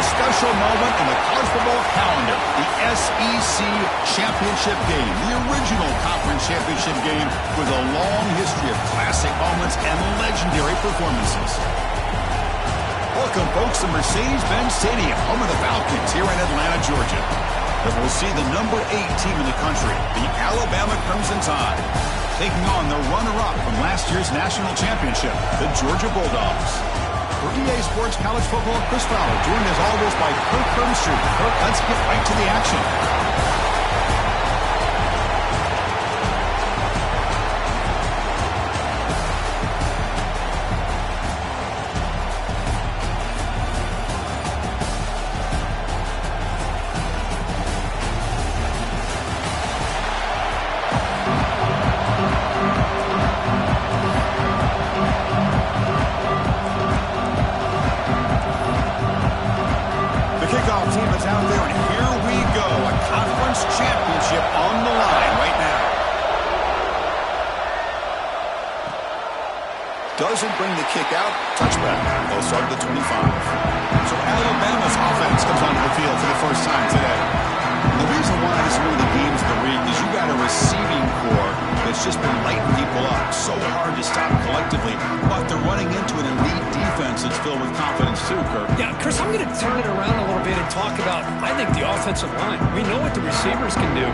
a special moment in the college football calendar, the SEC Championship game, the original conference championship game with a long history of classic moments and legendary performances. Welcome, folks, to Mercedes-Benz Stadium, home of the Falcons here in Atlanta, Georgia. And we'll see the number 8 team in the country, the Alabama Crimson Tide, taking on the runner-up from last year's national championship, the Georgia Bulldogs. For EA Sports College Football, Chris Fowler, joined as always by Kirk Herbstreit. Kirk, let's get right to the action. Doesn't bring the kick out. Touchback. They'll start at the 25. So Alabama's offense comes onto the field for the first time today. And the reason why this is one of the games of the week is you got a receiving core that's just been lighting people up. So hard to stop collectively. But they're running into an elite defense that's filled with confidence too, Kirk. Yeah, Chris, I'm going to turn it around a little bit and talk about, I think, the offensive line. We know what the receivers can do.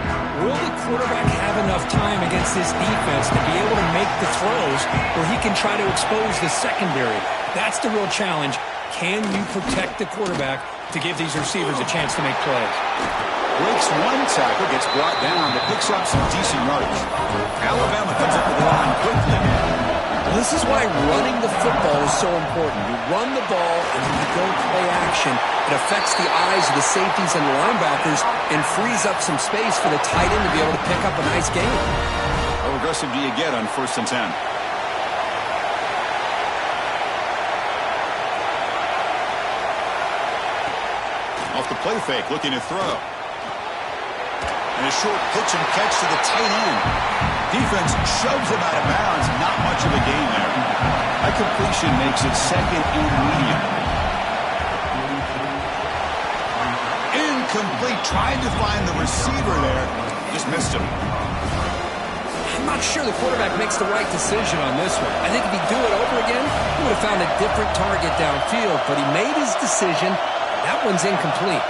Will the quarterback have enough time against this defense to be able to make the throws where he can try to expose the secondary? That's the real challenge. Can you protect the quarterback to give these receivers a chance to make plays? Breaks one tackle, gets brought down, but picks up some decent yardage. Alabama comes up with the line quickly. Well, this is why running the football is so important. You run the ball and then you go play action. It affects the eyes of the safeties and the linebackers and frees up some space for the tight end to be able to pick up a nice gain. How aggressive do you get on 1st and 10? Off the play fake, looking to throw. And a short pitch and catch to the tight end. Defense shoves him out of bounds. Not much of a gain there. That completion makes it 2nd and medium. Incomplete. Tried to find the receiver there. Just missed him. I'm not sure the quarterback makes the right decision on this one. I think if he'd do it over again, he would have found a different target downfield. But he made his decision. That one's incomplete.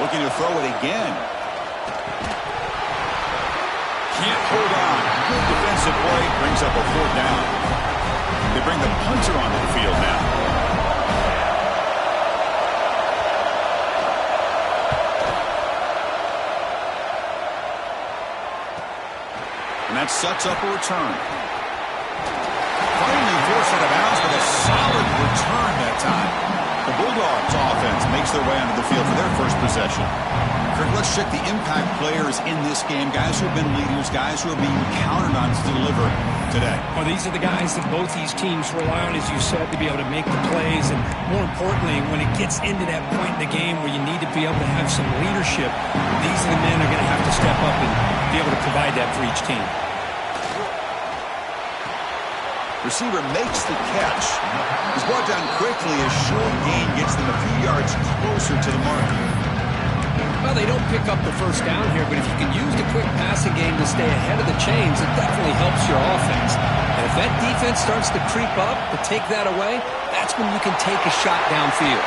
Looking to throw it again. Can't hold on. Good defensive play. Brings up a 4th down. They bring the punter onto the field now. And that sets up a return. Finally forced out of bounds with a solid return that time. The Bulldogs offense makes their way onto the field for their first possession. Kirk, let's check the impact players in this game. Guys who have been leaders, guys who are being counted on to deliver today. Well, these are the guys that both these teams rely on, as you said, to be able to make the plays. And more importantly, when it gets into that point in the game where you need to be able to have some leadership, these are the men who are going to have to step up and be able to provide that for each team. Receiver makes the catch. He's brought down quickly. A short gain gets them a few yards closer to the mark. Well, they don't pick up the first down here, but if you can use the quick passing game to stay ahead of the chains, it definitely helps your offense. And if that defense starts to creep up, to take that away, that's when you can take a shot downfield.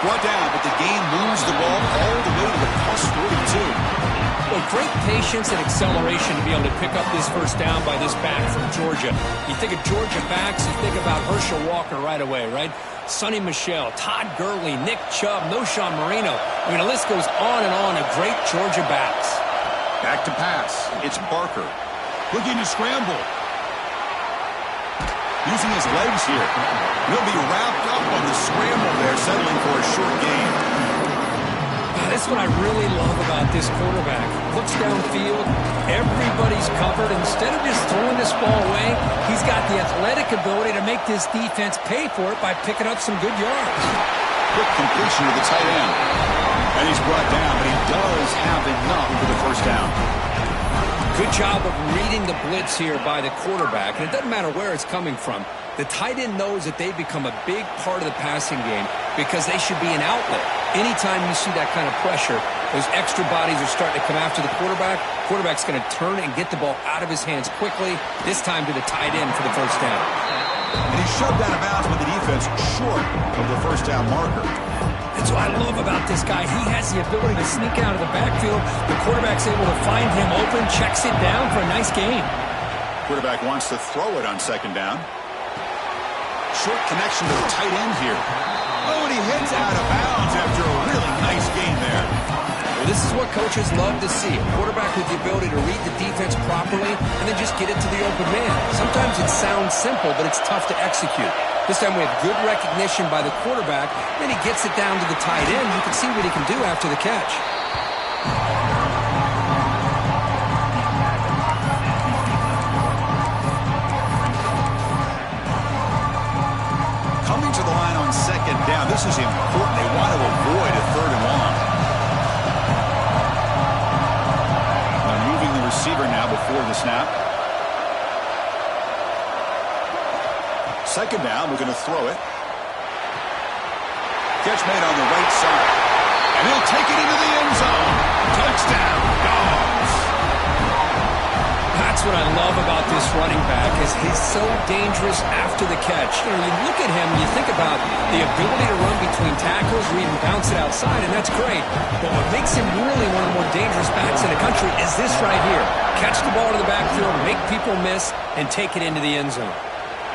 Brought down, but the game moves the ball all the way to the +42. Well, great patience and acceleration to be able to pick up this first down by this back from Georgia. You think of Georgia backs, you think about Herschel Walker right away, right? Sonny Michel, Todd Gurley, Nick Chubb, Noshawn Marino. I mean, the list goes on and on of great Georgia backs. Back to pass. It's Barker. Looking to scramble. Using his legs here. He'll be wrapped up on the scramble there, settling for a short gain. That's what I really love about this quarterback. Looks downfield, everybody's covered. Instead of just throwing this ball away, he's got the athletic ability to make this defense pay for it by picking up some good yards. Quick completion to the tight end. And he's brought down, but he does have enough for the first down. Good job of reading the blitz here by the quarterback, and it doesn't matter where it's coming from. The tight end knows that they've become a big part of the passing game because they should be an outlet. Anytime you see that kind of pressure, those extra bodies are starting to come after the quarterback. Quarterback's going to turn and get the ball out of his hands quickly, this time to the tight end for the first down. And he shoved out of bounds with the defense short of the first down marker. That's what I love about this guy. He has the ability to sneak out of the backfield. The quarterback's able to find him open, checks it down for a nice gain. Quarterback wants to throw it on second down. Short connection to the tight end here. Oh, and he hits out of bounds after a really nice gain there. Well, this is what coaches love to see. A quarterback with the ability to read the defense properly and then just get it to the open man. Sometimes it sounds simple, but it's tough to execute. This time we have good recognition by the quarterback. Then he gets it down to the tight end. You can see what he can do after the catch. Coming to the line on second down. This is important. They want to avoid a third and long. Now moving the receiver now before the snap. Second down, we're going to throw it. Catch made on the right side. And he'll take it into the end zone. Touchdown, Dogs. That's what I love about this running back is he's so dangerous after the catch. You know, you look at him and you think about the ability to run between tackles or even bounce it outside, and that's great. But what makes him really one of the more dangerous backs in the country is this right here. Catch the ball to the backfield, make people miss, and take it into the end zone.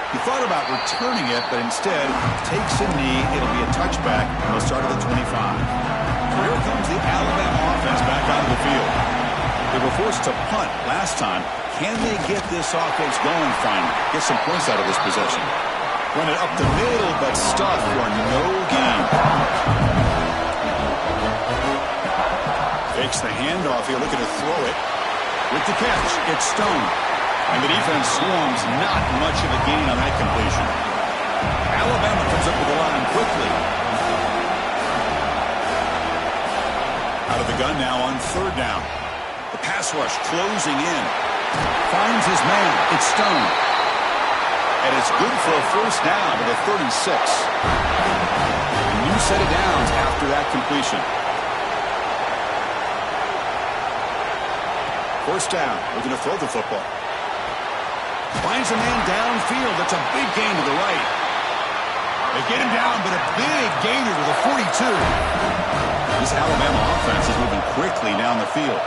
He thought about returning it, but instead takes a knee. It'll be a touchback. He'll start at the 25. So here comes the Alabama offense back out of the field. They were forced to punt last time. Can they get this offense going finally? Get some points out of this possession. Run it up the middle, but stuffed for no gain. Fakes the handoff here, looking to throw it. With the catch, it's Stone. And the defense swarms, not much of a gain on that completion. Alabama comes up with the line quickly. Out of the gun now on third down. The pass rush closing in. Finds his man. It's Stone. And it's good for a first down to the 36. A new set of downs after that completion. First down. We're going to throw the football. Finds a man downfield. That's a big gain to the right. They get him down, but a big gainer to the 42. This Alabama offense is moving quickly down the field.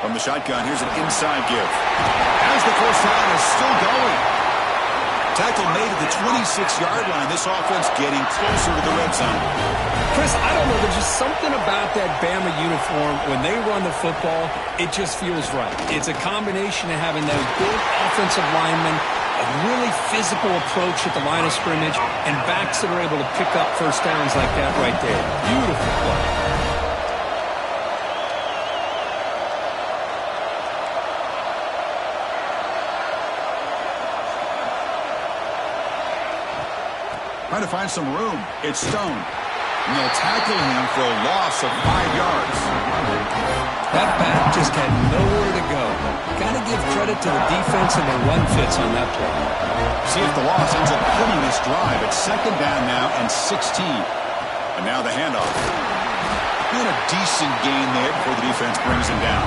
From the shotgun, here's an inside give. As the first down is still going. Tackle made at the 26-yard line. This offense getting closer to the red zone. Chris, I don't know. There's just something about that Bama uniform. When they run the football, it just feels right. It's a combination of having those big offensive linemen, a really physical approach at the line of scrimmage, and backs that are able to pick up first downs like that right there. Beautiful play. Trying to find some room. It's Stone. And they'll tackle him for a loss of 5 yards. That back just had nowhere to go. Got to give credit to the defense and the run fits on that play. See if the loss ends up killing this drive. It's second down now and 16. And now the handoff. And a decent gain there before the defense brings him down.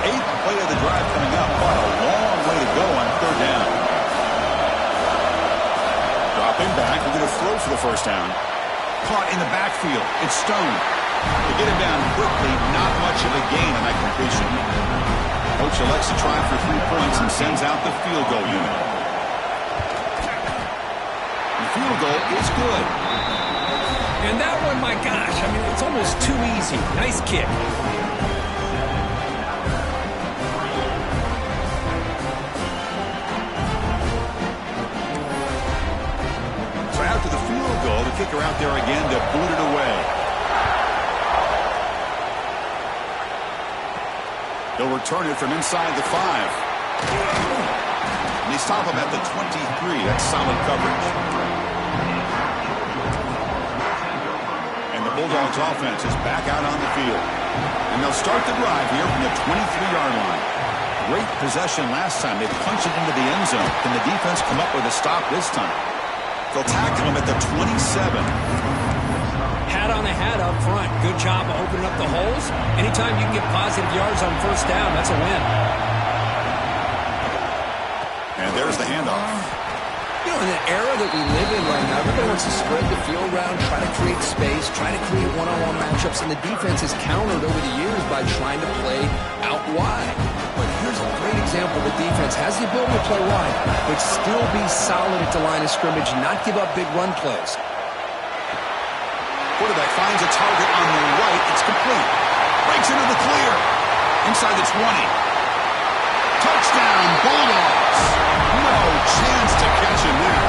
8th play of the drive coming up, but a long way to go on third down. Dropping back, we're going to throw for the first down. Caught in the backfield. It's Stone. They get him down quickly. Not much of a gain on that completion. Coach elects to try for 3 points and sends out the field goal unit. The field goal is good. And that one, my gosh, I mean, it's almost too easy. Nice kick. So after the field goal, the kicker out there again to boot it away. They'll return it from inside the 5. And they stop him at the 23. That's solid coverage. And the Bulldogs offense is back out on the field. And they'll start the drive here from the 23-yard line. Great possession last time. They punched it into the end zone. Can the defense come up with a stop this time? They'll tackle him at the 27. Hat on a hat up front. Good job of opening up the holes. Anytime you can get positive yards on first down, that's a win. And there's the handoff. You know, in the era that we live in right now, everybody wants to spread the field around, try to create space, try to create one-on-one matchups, and the defense has countered over the years by trying to play out wide. But here's a great example. The defense has the ability to play wide, but still be solid at the line of scrimmage, not give up big run plays. Quarterback finds a target on the right. It's complete. Breaks into the clear. Inside the 20. Touchdown, Bulldogs. No chance to catch him there.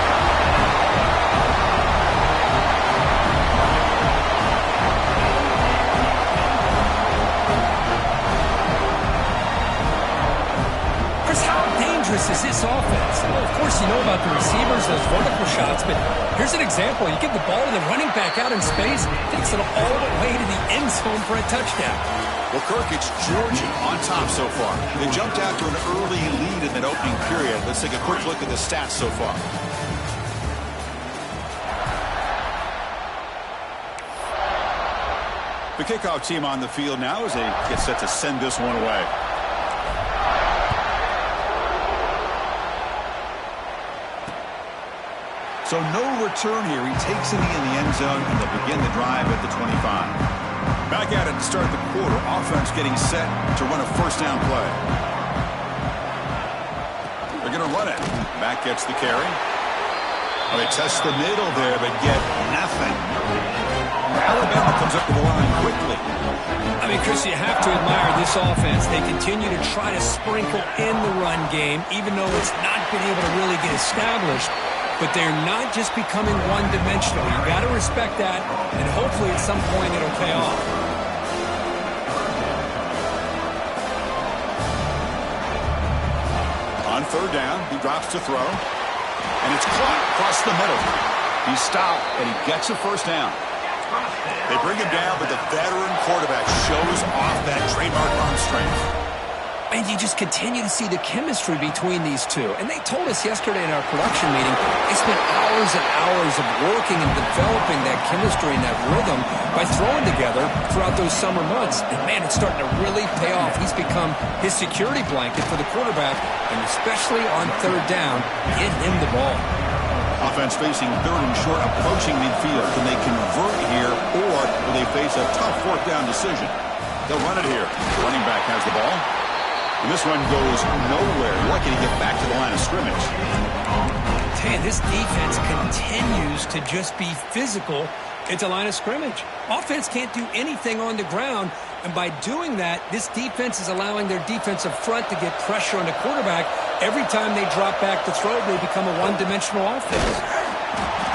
Chris, how dangerous is this offense? Well, of course, you know about the receivers, those vertical shots, but here's an example. You give the ball to the running back out in space, takes it all the way to the end zone for a touchdown. Well, Kirk, it's Georgia on top so far. They jumped out to an early lead in that opening period. Let's take a quick look at the stats so far. The kickoff team on the field now as they get set to send this one away. So no return here. He takes it in the end zone, and they'll begin the drive at the 25. Back at it to start the quarter. Offense getting set to run a first down play. They're going to run it. Back gets the carry. Well, they test the middle there, but get nothing. Alabama comes up to the line quickly. I mean, Chris, you have to admire this offense. They continue to try to sprinkle in the run game, even though it's not been able to really get established. But they're not just becoming one-dimensional. You got to respect that, and hopefully at some point it'll pay off. On third down, he drops to throw, and it's caught across the middle. He's stopped, and he gets a first down. They bring him down, but the veteran quarterback shows off that trademark arm strength. And you just continue to see the chemistry between these two. And they told us yesterday in our production meeting, they spent hours and hours of working and developing that chemistry and that rhythm by throwing together throughout those summer months. And, man, it's starting to really pay off. He's become his security blanket for the quarterback, and especially on third down, get him the ball. Offense facing third and short, approaching midfield. Can they convert here, or will they face a tough fourth down decision? They'll run it here. The running back has the ball. And this one goes nowhere. Lucky to get back to the line of scrimmage. Man, this defense continues to just be physical at the line of scrimmage. Offense can't do anything on the ground, and by doing that, this defense is allowing their defensive front to get pressure on the quarterback. Every time they drop back to throw, they become a one-dimensional offense.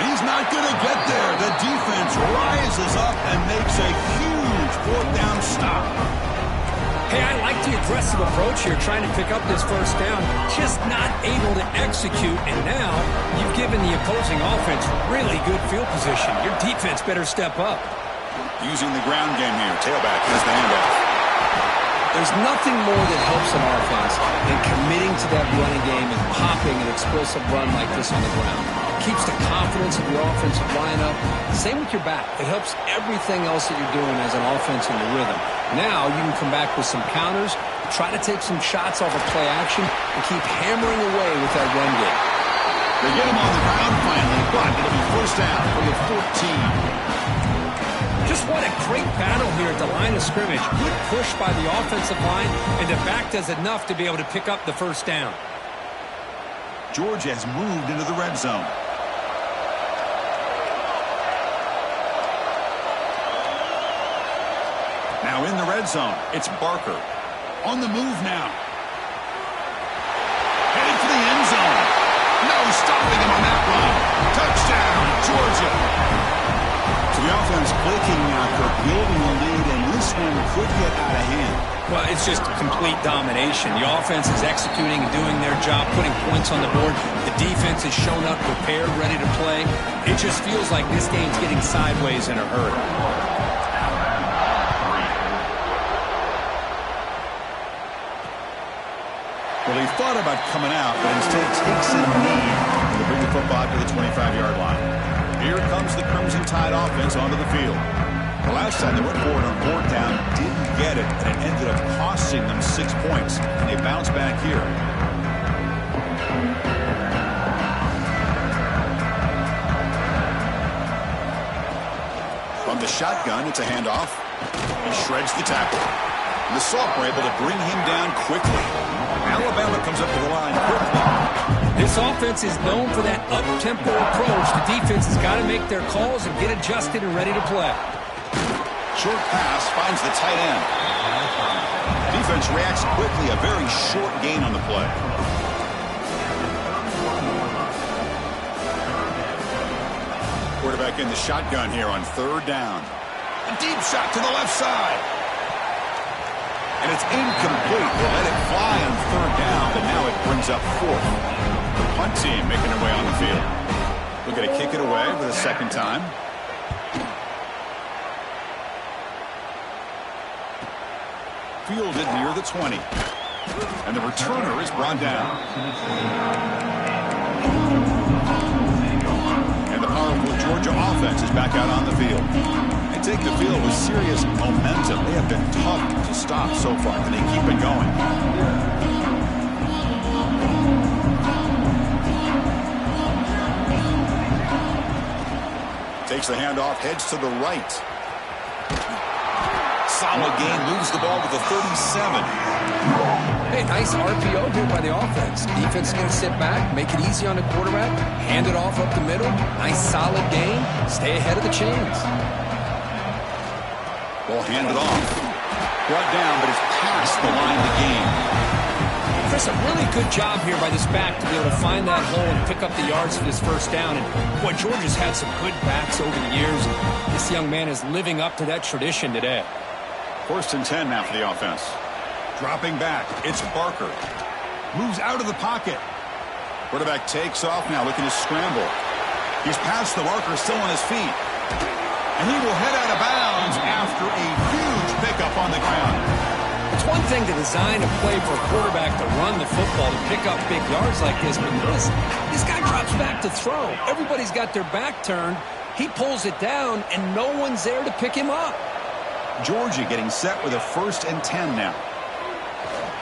He's not going to get there. The defense rises up and makes a huge fourth down stop. Hey, I like the aggressive approach here, trying to pick up this first down, just not able to execute, and now you've given the opposing offense really good field position. Your defense better step up. Using the ground game here. Tailback has the handoff. There's nothing more that helps an offense than committing to that running game and popping an explosive run like this on the ground. It keeps the confidence of your offensive lineup. Same with your back. It helps everything else that you're doing as an offense in the rhythm. Now you can come back with some counters, try to take some shots off of play action, and keep hammering away with that run game. They get him on the ground finally, but it'll be first down for the 14. Just what a great battle here at the line of scrimmage. Good push by the offensive line, and the back does enough to be able to pick up the first down. Georgia has moved into the red zone. Now in the red zone, it's Barker. On the move now. Headed for the end zone. No stopping him on that run. Touchdown, Georgia. So the offense clicking now for building a lead, and this one could get out of hand. Well, it's just complete domination. The offense is executing and doing their job, putting points on the board. The defense has shown up prepared, ready to play. It just feels like this game's getting sideways in a hurry. Well, he thought about coming out, but instead takes a knee to bring the football to the 25-yard line. Here comes the Crimson Tide offense onto the field. The last time they went for it on fourth down, didn't get it, and it ended up costing them 6 points. And they bounce back here. From the shotgun, it's a handoff. He shreds the tackle. And the Salk were able to bring him down quickly. Alabama comes up to the line quickly. This offense is known for that up-tempo approach. The defense has got to make their calls and get adjusted and ready to play. Short pass finds the tight end. Defense reacts quickly. A very short gain on the play. Quarterback in the shotgun here on third down. A deep shot to the left side. And it's incomplete. They let it fly on third down, but now it brings up fourth. The punt team making their way on the field. We're going to kick it away for the second time. Fielded near the 20. And the returner is brought down. And the powerful Georgia offense is back out on the field. They take the field with serious momentum. They have been tough to stop so far, and they keep it going. Takes the handoff, heads to the right. Solid gain, moves the ball to the 37. Hey, nice RPO here by the offense. Defense is going to sit back, make it easy on the quarterback, hand it off up the middle. Nice solid gain. Stay ahead of the chains. Ball handed off. Brought down, but it's past the line to gain. Chris, a really good job here by this back to be able to find that hole and pick up the yards for this first down. And boy, Georgia's had some good backs over the years. This young man is living up to that tradition today. 1st and 10 now for the offense. Dropping back, it's Barker. Moves out of the pocket. Quarterback takes off now, looking to scramble. He's past the marker, still on his feet. And he will head out of bounds after a huge pickup on the ground. It's one thing to design a play for a quarterback to run the football, to pick up big yards like this, but notice, this guy drops back to throw. Everybody's got their back turned. He pulls it down, and no one's there to pick him up. Georgia getting set with a 1st and 10 now.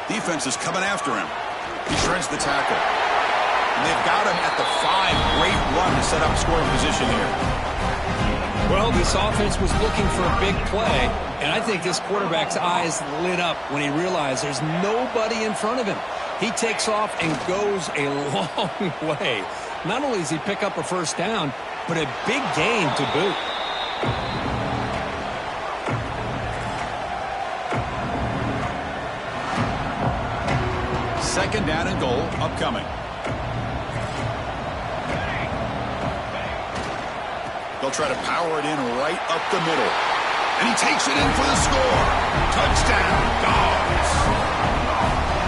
Defense is coming after him. He shreds the tackle. And they've got him at the 5. Great run to set up scoring position here. Well, this offense was looking for a big play, and I think this quarterback's eyes lit up when he realized there's nobody in front of him. He takes off and goes a long way. Not only does he pick up a first down, but a big gain to boot. Second down and goal upcoming. They'll try to power it in right up the middle. And he takes it in for the score. Touchdown, Dogs.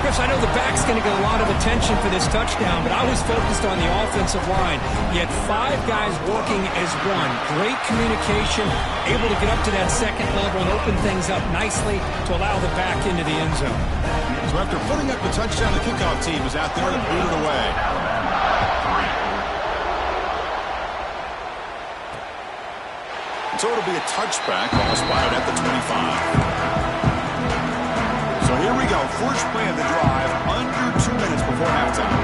Chris, I know the back's going to get a lot of attention for this touchdown, but I was focused on the offensive line. He had 5 guys working as one. Great communication, able to get up to that second level and open things up nicely to allow the back into the end zone. So after putting up the touchdown, the kickoff team is out there to boot it away. So it'll be a touchback, ball spotted at the 25. So here we go, first play of the drive, under 2 minutes before halftime.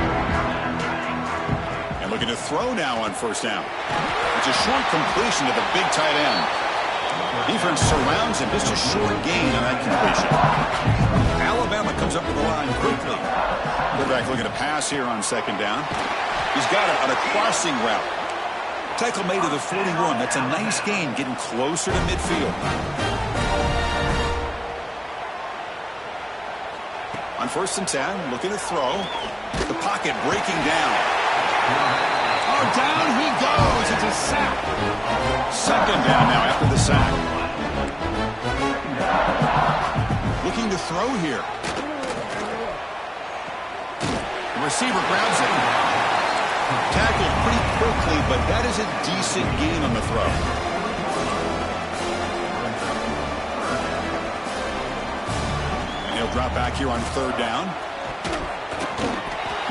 And looking to throw now on first down. It's a short completion to the big tight end. Defense surrounds him, just a short gain on that completion. Alabama comes up to the line quickly. Quarterback looking to pass here on second down. He's got it on a crossing route. Tackle made to the 41. That's a nice gain, getting closer to midfield. On 1st and 10, looking to throw. The pocket breaking down. Oh, down he goes. It's a sack. Second down now after the sack. Looking to throw here. The receiver grabs it. Tackled pretty quickly, but that is a decent gain on the throw. And he'll drop back here on third down.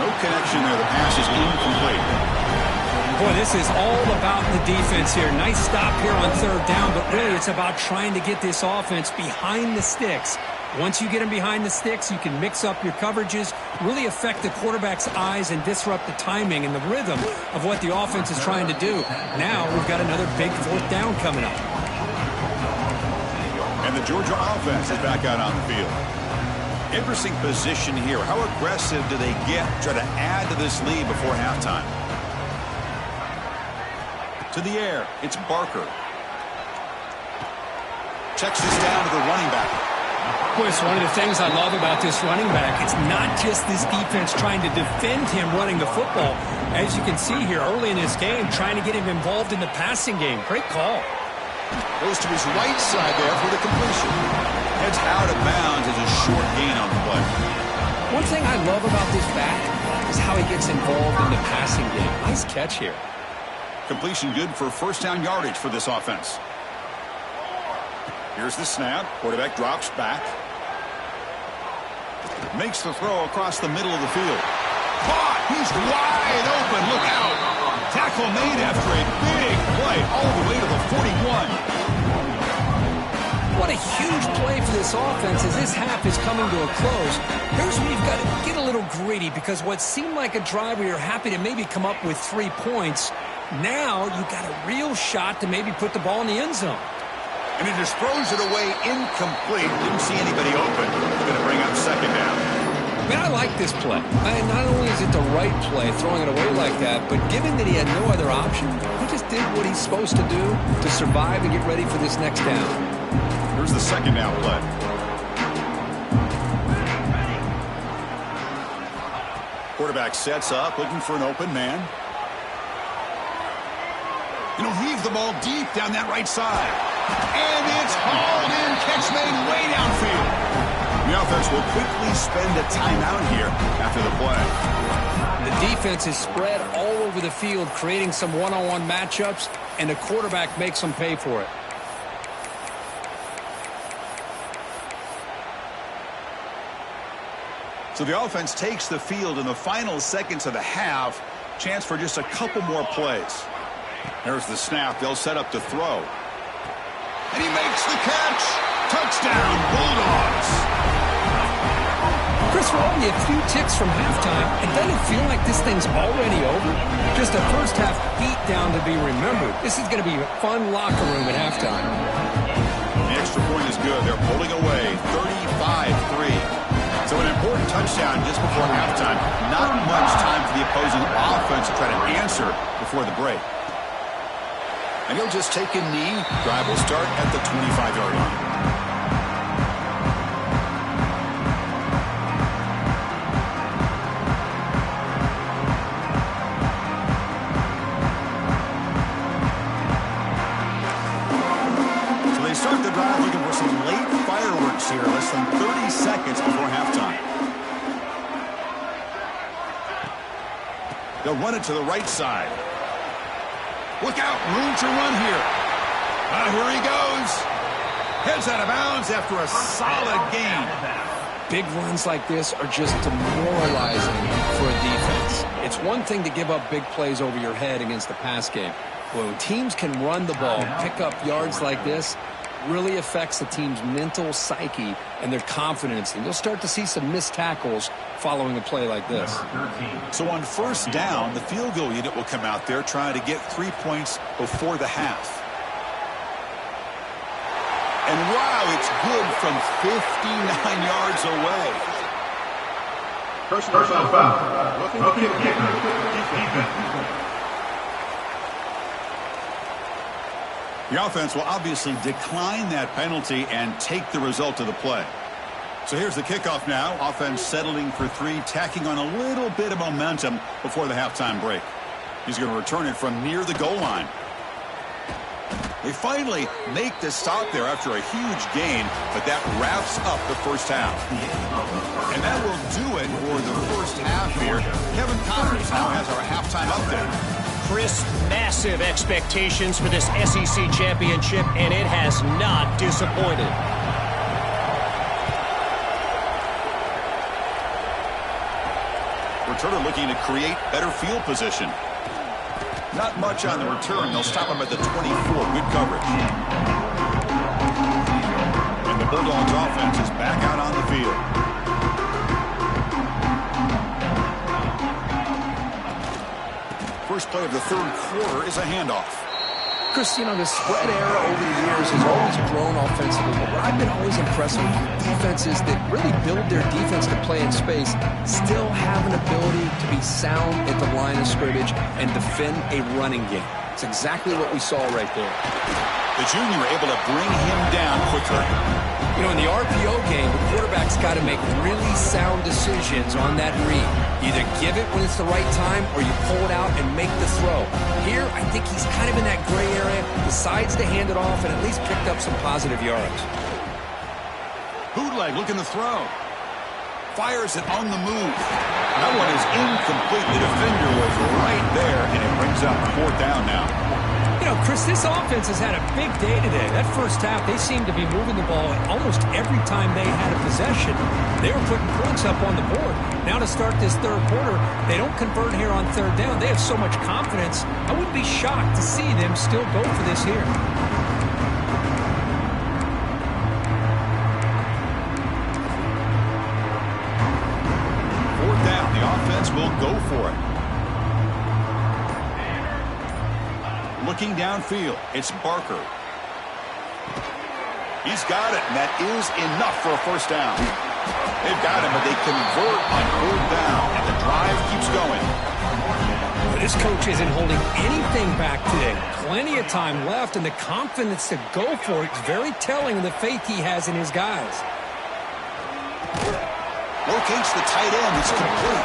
No connection there. The pass is incomplete. Boy, this is all about the defense here. Nice stop here on third down, but really it's about trying to get this offense behind the sticks. Once you get them behind the sticks, you can mix up your coverages, really affect the quarterback's eyes and disrupt the timing and the rhythm of what the offense is trying to do. Now we've got another big fourth down coming up. And the Georgia offense is back out on the field. Interesting position here. How aggressive do they get to try to add to this lead before halftime? To the air, it's Barker. Checks this down to the running back. Boy, it's one of the things I love about this running back. It's not just this defense trying to defend him running the football. As you can see here early in this game, trying to get him involved in the passing game. Great call. Goes to his right side there for the completion. Heads out of bounds as a short gain on the play. One thing I love about this back is how he gets involved in the passing game. Nice catch here. Completion good for first down yardage for this offense. Here's the snap. Quarterback drops back. Makes the throw across the middle of the field. Caught! He's wide open. Look out. Tackle made after a big play all the way to the 41. What a huge play for this offense as this half is coming to a close. Here's where you've got to get a little greedy because what seemed like a drive where you're happy to maybe come up with 3 points, now you've got a real shot to maybe put the ball in the end zone. And he just throws it away incomplete. Didn't see anybody open. Going to bring up second down. I mean, I like this play. Not only is it the right play, throwing it away like that, but given that he had no other option, he just did what he's supposed to do to survive and get ready for this next down. Here's the second down play. Quarterback sets up, looking for an open man. And he'll heave the ball deep down that right side. And it's hauled in, catch made way downfield. The offense will quickly spend a timeout here after the play. The defense is spread all over the field, creating some one-on-one matchups, and the quarterback makes them pay for it. So the offense takes the field in the final seconds of the half. Chance for just a couple more plays. There's the snap. They'll set up to throw. And he makes the catch. Touchdown, Bulldogs. Chris, we're only a few ticks from halftime, and doesn't it feel like this thing's already over? Just a first-half beatdown to be remembered. This is going to be a fun locker room at halftime. The extra point is good. They're pulling away, 35-3. So an important touchdown just before halftime. Not much time for the opposing offense to try to answer before the break. And he'll just take a knee. Drive will start at the 25-yard line. So they start the drive looking for some late fireworks here. Less than 30 seconds before halftime. They'll run it to the right side. Look out, room to run here. Here he goes. Heads out of bounds after a solid gain. Big runs like this are just demoralizing for a defense. It's one thing to give up big plays over your head against the pass game. When teams can run the ball, pick up yards like this, really affects the team's mental psyche and their confidence. And you'll start to see some missed tackles following a play like this. So on first down, the field goal unit will come out there trying to get 3 points before the half. And wow, it's good from 59 yards away. Personal foul. Rookie kicker. Defense. The offense will obviously decline that penalty and take the result of the play. So here's the kickoff now. Offense settling for 3, tacking on a little bit of momentum before the halftime break. He's going to return it from near the goal line. They finally make the stop there after a huge gain, but that wraps up the first half. And that will do it for the first half here. Kevin Connors now has our halftime update. Chris, massive expectations for this SEC championship, and it has not disappointed. Returner looking to create better field position. Not much on the return. They'll stop him at the 24. Good coverage. And the Bulldogs offense is back out on the field. First play of the third quarter is a handoff. Chris, you know, the spread era over the years has always grown offensively, but what I've been always impressed with defenses that really build their defense to play in space still have an ability to be sound at the line of scrimmage and defend a running game. It's exactly what we saw right there. The junior able to bring him down quickly. You know, in the RPO game, the quarterback's got to make really sound decisions on that read. Either give it when it's the right time or you pull it out and make the throw. Here, I think he's kind of in that gray area, decides to hand it off and at least picked up some positive yards. Bootleg looking to throw. Fires it on the move. That one is incomplete. The defender was right there, and it brings up 4th down now. You know, Chris, this offense has had a big day today. That first half, they seemed to be moving the ball almost every time they had a possession. They were putting points up on the board. Now to start this third quarter, they don't convert here on 3rd down. They have so much confidence. I wouldn't be shocked to see them still go for this here. The offense will go for it. Looking downfield, it's Barker. He's got it, and that is enough for a 1st down. They've got him, but they convert on 3rd down, and the drive keeps going. But this coach isn't holding anything back today. Plenty of time left, and the confidence to go for it is very telling of the faith he has in his guys. Locates the tight end. It's complete.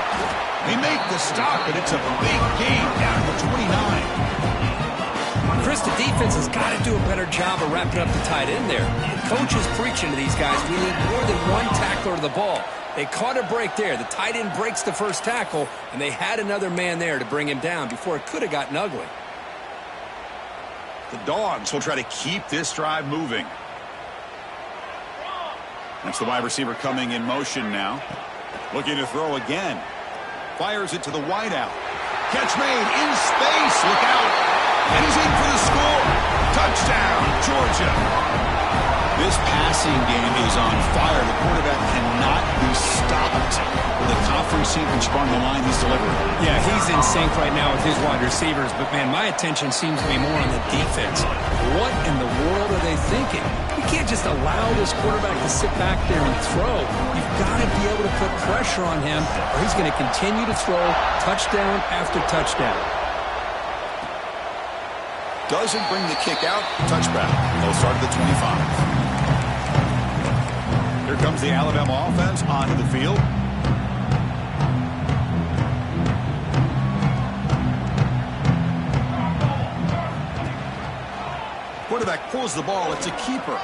They make the stop, but it's a big gain down to 29. Chris, the defense has got to do a better job of wrapping up the tight end there. The coach is preaching to these guys, we need more than one tackler to the ball. They caught a break there. The tight end breaks the first tackle, and they had another man there to bring him down before it could have gotten ugly. The Dogs will try to keep this drive moving. That's the wide receiver coming in motion now. Looking to throw again. Fires it to the wideout. Catch made in space. Look out. And he's in for the score. Touchdown, Georgia. This passing game is on fire. The quarterback cannot be stopped. With a conference championship on the line, he's delivering. Yeah, he's in sync right now with his wide receivers. But, man, my attention seems to be more on the defense. What in the world are they thinking? You can't just allow this quarterback to sit back there and throw. You've got to be able to put pressure on him, or he's going to continue to throw touchdown after touchdown. Doesn't bring the kick out. Touchback. They'll start at the 25. Here comes the Alabama offense onto the field. Quarterback pulls the ball. It's a keeper.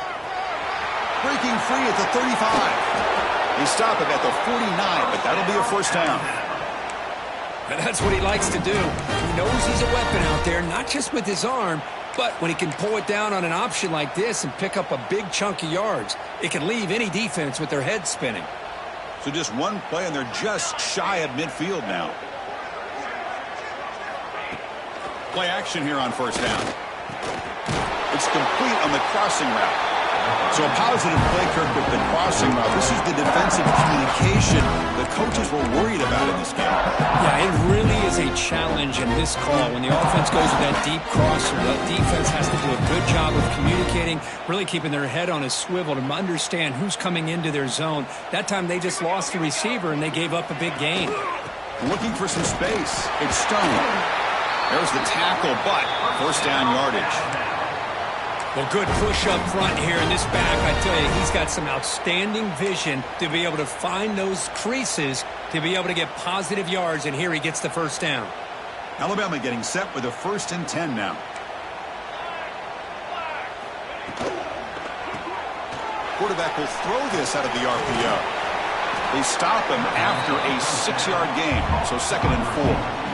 Breaking free at the 35. They stop it at the 49, but that'll be a 1st down. And that's what he likes to do. He knows he's a weapon out there, not just with his arm, but when he can pull it down on an option like this and pick up a big chunk of yards, it can leave any defense with their head spinning. So just one play, and they're just shy of midfield now. Play action here on 1st down. It's complete on the crossing route. So a positive play, Kirk, with the crossing route. This is the defensive communication the coaches were worried about in this game. Yeah, it really is a challenge in this call. When the offense goes with that deep crosser, the defense has to do a good job of communicating, really keeping their head on a swivel to understand who's coming into their zone. That time they just lost the receiver and they gave up a big gain. Looking for some space. It's Stone. There's the tackle, but 1st down yardage. Well, good push up front here in this back. I tell you, he's got some outstanding vision to be able to find those creases, to be able to get positive yards, and here he gets the 1st down. Alabama getting set with a 1st and 10 now. Quarterback will throw this out of the RPO. They stop him after a 6-yard gain, so 2nd and 4.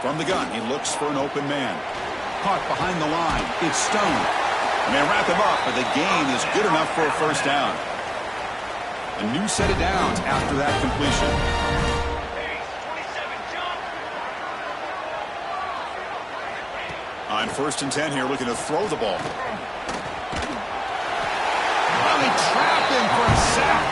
From the gun, he looks for an open man. Caught behind the line. It's Stone. And they wrap him up, but the gain is good enough for a first down. A new set of downs after that completion. On 1st and 10 here, looking to throw the ball. Well, they trapped him for a sack.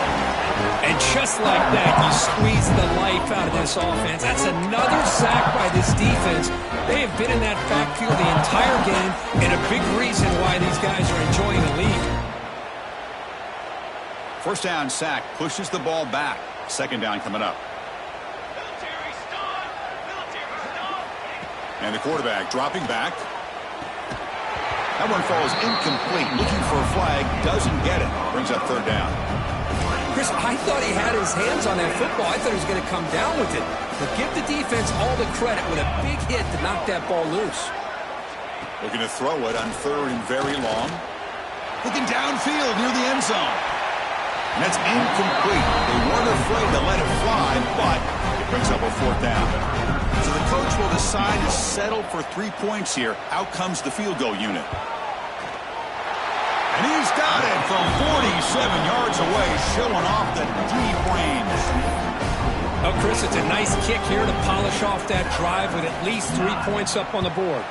And just like that, you squeeze the life out of this offense. That's another sack by this defense. They have been in that backfield the entire game, and a big reason why these guys are enjoying the lead. First down sack pushes the ball back. 2nd down coming up. And the quarterback dropping back. That one falls incomplete. Looking for a flag. Doesn't get it. Brings up 3rd down. Chris, I thought he had his hands on that football. I thought he was going to come down with it. But give the defense all the credit with a big hit to knock that ball loose. Looking to throw it on 3rd and very long. Looking downfield near the end zone. And that's incomplete. They weren't afraid to let it fly, but it brings up a 4th down. So the coach will decide to settle for 3 points here. Out comes the field goal unit. And he's got it from 47 yards away, showing off the deep range. Oh, Chris, it's a nice kick here to polish off that drive with at least 3 points up on the board.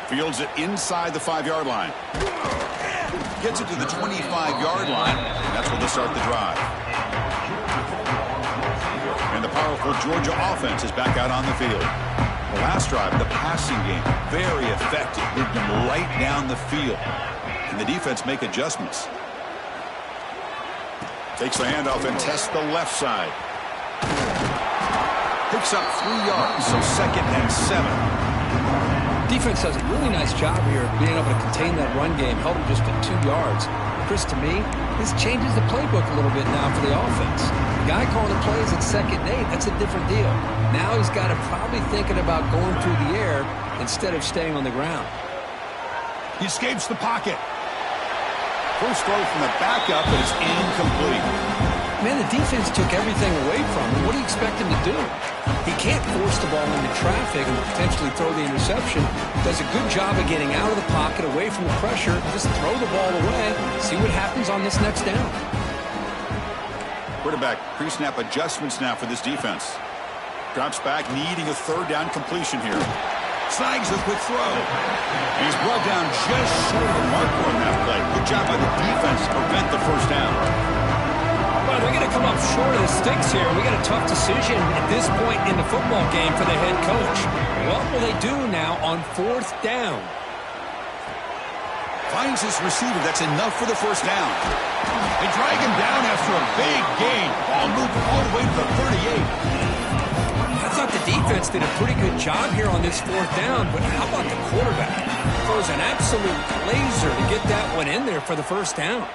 Fields it inside the 5-yard line. Gets it to the 25-yard line, and that's where they start the drive. And the powerful Georgia offense is back out on the field. The last drive, the passing game, very effective. Moved them right down the field. And the defense make adjustments. Takes the handoff and tests the left side. Picks up 3 yards, so 2nd and 7. Defense does a really nice job here of being able to contain that run game. Held him just to 2 yards. Chris, to me, this changes the playbook a little bit now for the offense. The guy calling the plays at 2nd and 8, that's a different deal. Now he's got to probably thinking about going through the air instead of staying on the ground. He escapes the pocket. First throw from the backup, but it's incomplete. Man, the defense took everything away from him. What do you expect him to do? He can't force the ball into traffic and potentially throw the interception. Does a good job of getting out of the pocket, away from the pressure. Just throw the ball away. See what happens on this next down. Quarterback pre-snap adjustments now for this defense. Drops back, needing a 3rd down completion here. Snags a quick throw. He's brought down just short of the marker on that play. Good job by the defense to prevent the first down. Well, they're going to come up short of the sticks here. We got a tough decision at this point in the football game for the head coach. What will they do now on 4th down? Finds his receiver. That's enough for the first down. They drag him down after a big gain. Ball moved all the way to the 38. I thought the defense did a pretty good job here on this 4th down, but how about the quarterback? Throws an absolute laser to get that one in there for the first down.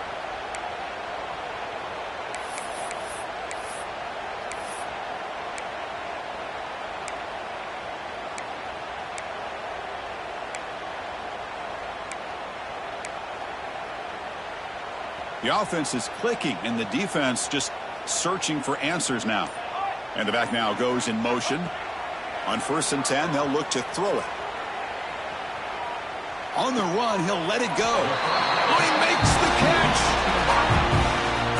The offense is clicking, and the defense just searching for answers now. And the back now goes in motion. On 1st and 10, they'll look to throw it. On the run, he'll let it go. Oh, he makes the catch!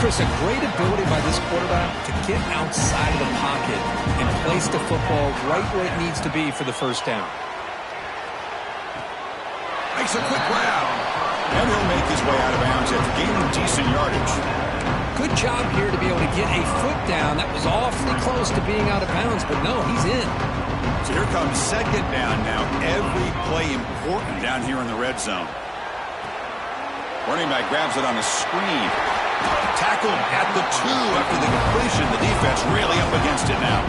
Chris, a great ability by this quarterback to get outside of the pocket and place the football right where it needs to be for the first down. Makes a quick grab. And he'll make his way out of bounds after gaining decent yardage. Good job here to be able to get a foot down. That was awfully close to being out of bounds, but no, he's in. So here comes 2nd down now. Every play important down here in the red zone. Running back grabs it on a screen. Tackled at the 2 after the completion. The defense really up against it now.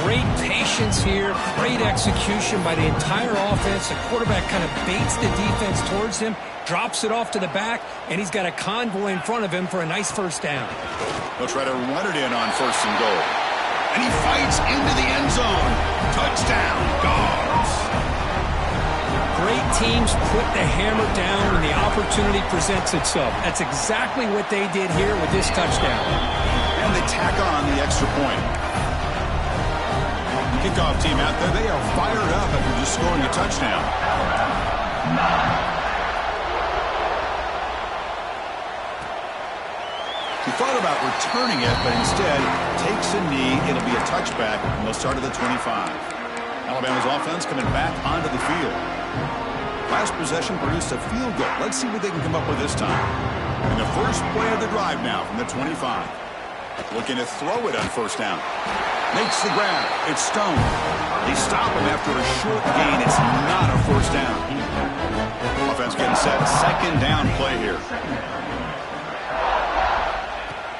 Great patience here, great execution by the entire offense. The quarterback kind of baits the defense towards him, drops it off to the back, and he's got a convoy in front of him for a nice first down. They'll try to run it in on 1st and goal. And he fights into the end zone. Touchdown, Gar. Great teams put the hammer down when the opportunity presents itself. That's exactly what they did here with this touchdown. And they tack on the extra point. Kickoff team out there, they are fired up after just scoring a touchdown. He thought about returning it, but instead takes a knee. It'll be a touchback, and they'll start at the 25. Alabama's offense coming back onto the field. Last possession produced a field goal. Let's see what they can come up with this time. And the first play of the drive now from the 25. Looking to throw it on first down. Makes the grab. It's Stone. They stop him after a short gain. It's not a first down. Offense getting set. Second down play here.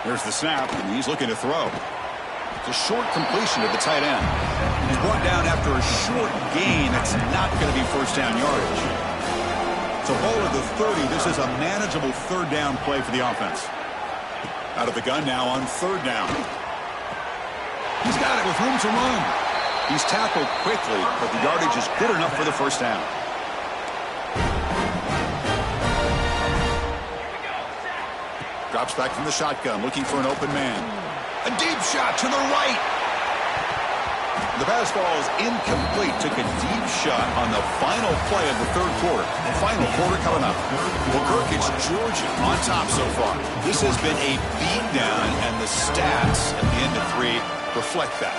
There's the snap, and he's looking to throw. It's a short completion to the tight end. He's brought down after a short gain. That's not going to be first down yardage. So ball at the 30. This is a manageable third down play for the offense. Out of the gun now on third down. He's got it with room to run. He's tackled quickly, but the yardage is good enough for the first down. Drops back from the shotgun, looking for an open man. A deep shot to the right. The pass ball is incomplete. Took a deep shot on the final play of the third quarter. The final quarter coming up. Well, Kirk, it's Georgia on top so far. This has been a beatdown, and the stats at the end of 3 reflect that.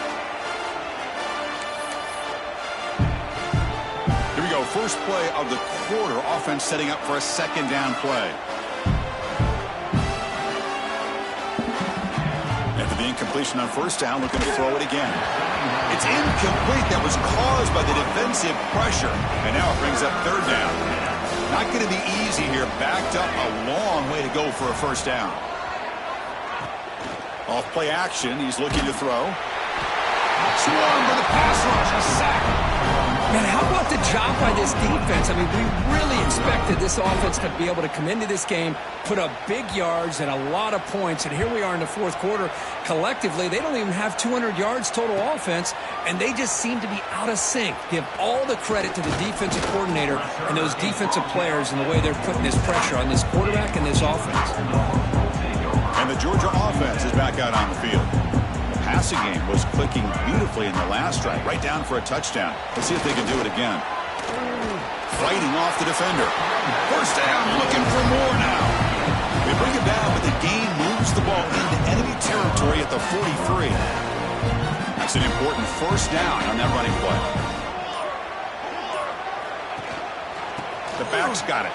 Here we go. First play of the quarter. Offense setting up for a second down play. After the incompletion on first down, looking to throw it again. It's incomplete. That was caused by the defensive pressure. And now it brings up third down. Not going to be easy here. Backed up a long way to go for a first down. Off play action. He's looking to throw. Swarmed by the pass rush. A sack. Man, how about the job by this defense? I mean, we really expected this offense to be able to come into this game, put up big yards and a lot of points, and here we are in the fourth quarter. Collectively, they don't even have 200 yards total offense, and they just seem to be out of sync. Give all the credit to the defensive coordinator and those defensive players and the way they're putting this pressure on this quarterback and this offense. And the Georgia offense is back out on the field. Passing game was clicking beautifully in the last drive, right down for a touchdown. Let's see if they can do it again. Fighting off the defender. First down, looking for more now. They bring it down, but the gain moves the ball into enemy territory at the 43. That's an important first down on that running play. The back's got it.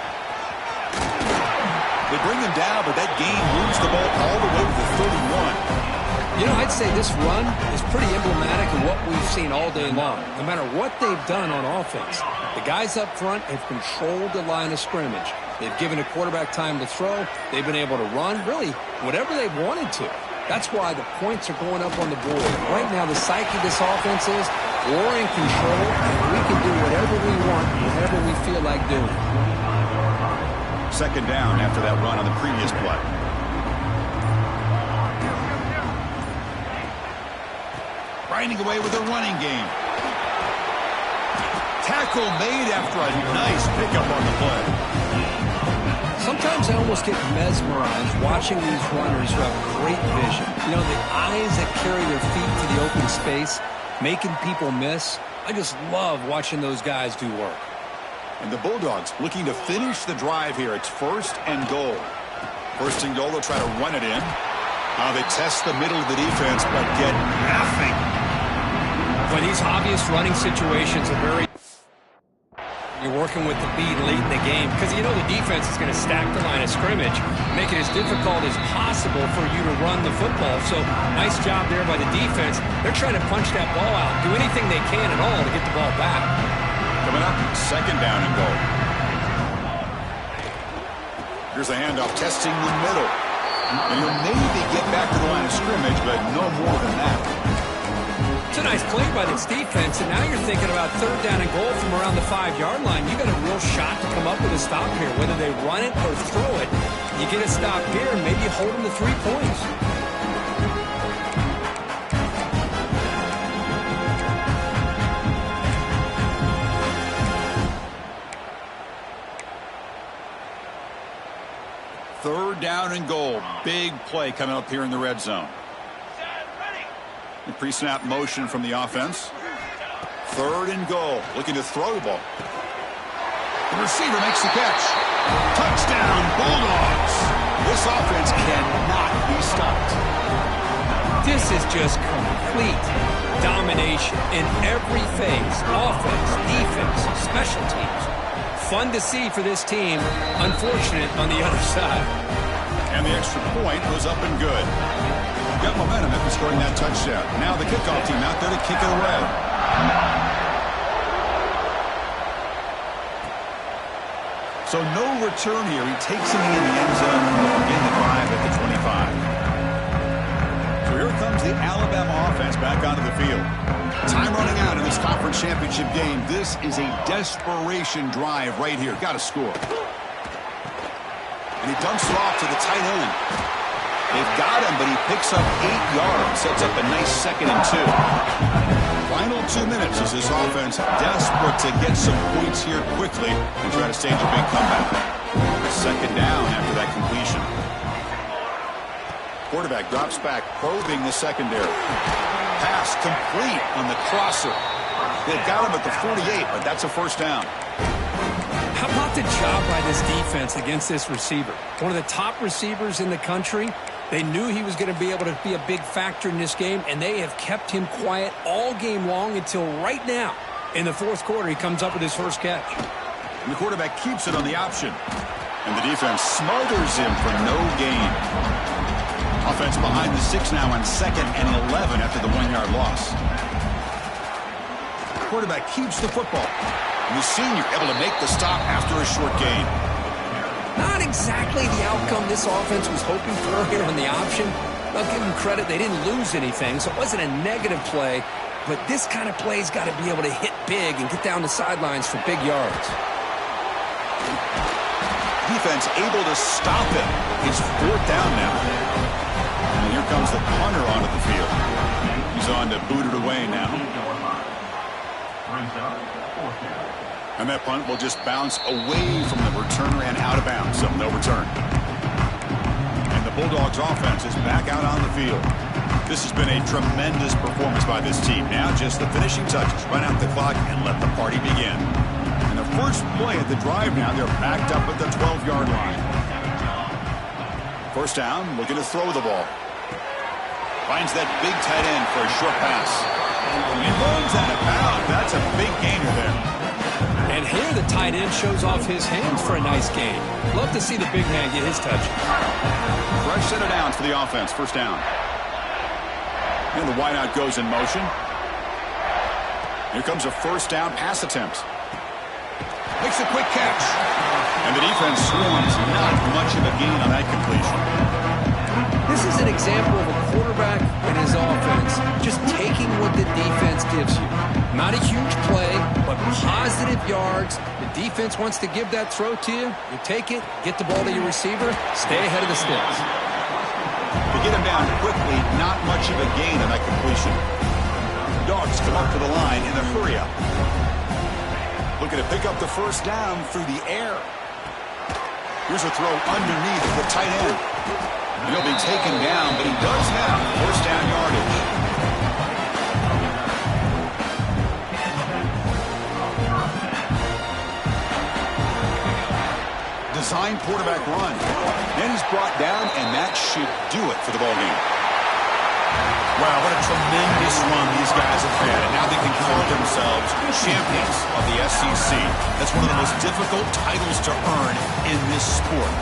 They bring him down, but that gain moves the ball all the way to the 31. You know, I'd say this run is pretty emblematic of what we've seen all day long. No matter what they've done on offense, the guys up front have controlled the line of scrimmage. They've given a quarterback time to throw. They've been able to run, really, whatever they've wanted to. That's why the points are going up on the board. Right now, the psyche of this offense is we're in control, and we can do whatever we want, whatever we feel like doing. Second down after that run on the previous play. Grinding away with a running game. Tackle made after a nice pickup on the play. Sometimes I almost get mesmerized watching these runners who have great vision. You know, the eyes that carry their feet to the open space, making people miss. I just love watching those guys do work. And the Bulldogs looking to finish the drive here. It's first and goal. First and goal, they'll try to run it in. They test the middle of the defense, but get nothing. Well, these obvious running situations are very... You're working with the beat late in the game because you know the defense is going to stack the line of scrimmage, make it as difficult as possible for you to run the football. So, nice job there by the defense. They're trying to punch that ball out, do anything they can at all to get the ball back. Coming up, second down and goal. Here's a handoff, testing the middle. And he'll maybe get back to the line of scrimmage, but no more than that. It's a nice play by this defense, and now you're thinking about third down and goal from around the 5-yard line. You got a real shot to come up with a stop here, whether they run it or throw it. You get a stop here, and maybe hold them to 3 points. 3rd down and goal. Big play coming up here in the red zone. The pre-snap motion from the offense. 3rd and goal. Looking to throw the ball. The receiver makes the catch. Touchdown, Bulldogs. This offense cannot be stopped. This is just complete domination in every phase. Offense, defense, special teams. Fun to see for this team. Unfortunate on the other side. And the extra point was up and good. Got momentum after scoring that touchdown. Now the kickoff team out there to kick it away. So no return here. He takes it in the end zone and will begin the drive at the 25. So here comes the Alabama offense back onto the field. Time running out in this conference championship game. This is a desperation drive right here. Got to score. And he dumps it off to the tight end. They've got him, but he picks up 8 yards. Sets up a nice 2nd and 2. Final 2 minutes as this offense desperate to get some points here quickly and try to stage a big comeback. 2nd down after that completion. Quarterback drops back, probing the secondary. Pass complete on the crosser. They've got him at the 48, but that's a 1st down. How about the job by this defense against this receiver? One of the top receivers in the country. They knew he was going to be able to be a big factor in this game, and they have kept him quiet all game long until right now. In the 4th quarter, he comes up with his first catch. And the quarterback keeps it on the option. And the defense smothers him for no gain. Offense behind the 6 now on 2nd and 11 after the 1-yard loss. The quarterback keeps the football. And the senior able to make the stop after a short gain. Not exactly the outcome this offense was hoping for here on the option. I'll give them credit. They didn't lose anything, so it wasn't a negative play. But this kind of play's got to be able to hit big and get down the sidelines for big yards. Defense able to stop him. It's 4th down now. And here comes the punter onto the field. He's on to boot it away now. And that punt will just bounce away from the returner and out of bounds, so no return. And the Bulldogs offense is back out on the field. This has been a tremendous performance by this team. Now just the finishing touches. Run out the clock and let the party begin. And the first play of the drive now, they're backed up at the 12-yard line. 1st down, looking to throw the ball. Finds that big tight end for a short pass. And runs out of bounds. That's a big gainer there. And here the tight end shows off his hands for a nice gain. Love to see the big man get his touch. Fresh set of downs for the offense. 1st down. And the wideout goes in motion. Here comes a 1st down pass attempt. Makes a quick catch. And the defense swarms. Not much of a gain on that completion. This is an example of a quarterback and his offense just taking what the defense gives you. Not a huge play, but positive yards. The defense wants to give that throw to you. You take it, get the ball to your receiver, stay ahead of the sticks. To get him down quickly, not much of a gain on that completion. Dogs come up to the line in a hurry-up. Looking to pick up the 1st down through the air. Here's a throw underneath the tight end. He'll be taken down, but he does have 1st down yardage. Design quarterback run. Then he's brought down, and that should do it for the ballgame. Wow, what a tremendous run these guys have had, and now they can call themselves champions of the SEC. That's one of the most difficult titles to earn in this sport.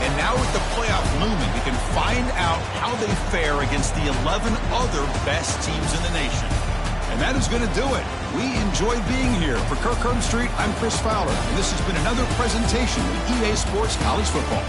And now with the playoff looming, we can find out how they fare against the 11 other best teams in the nation. And that is going to do it. We enjoyed being here. For Kirk Street, I'm Chris Fowler, and this has been another presentation of EA Sports College Football.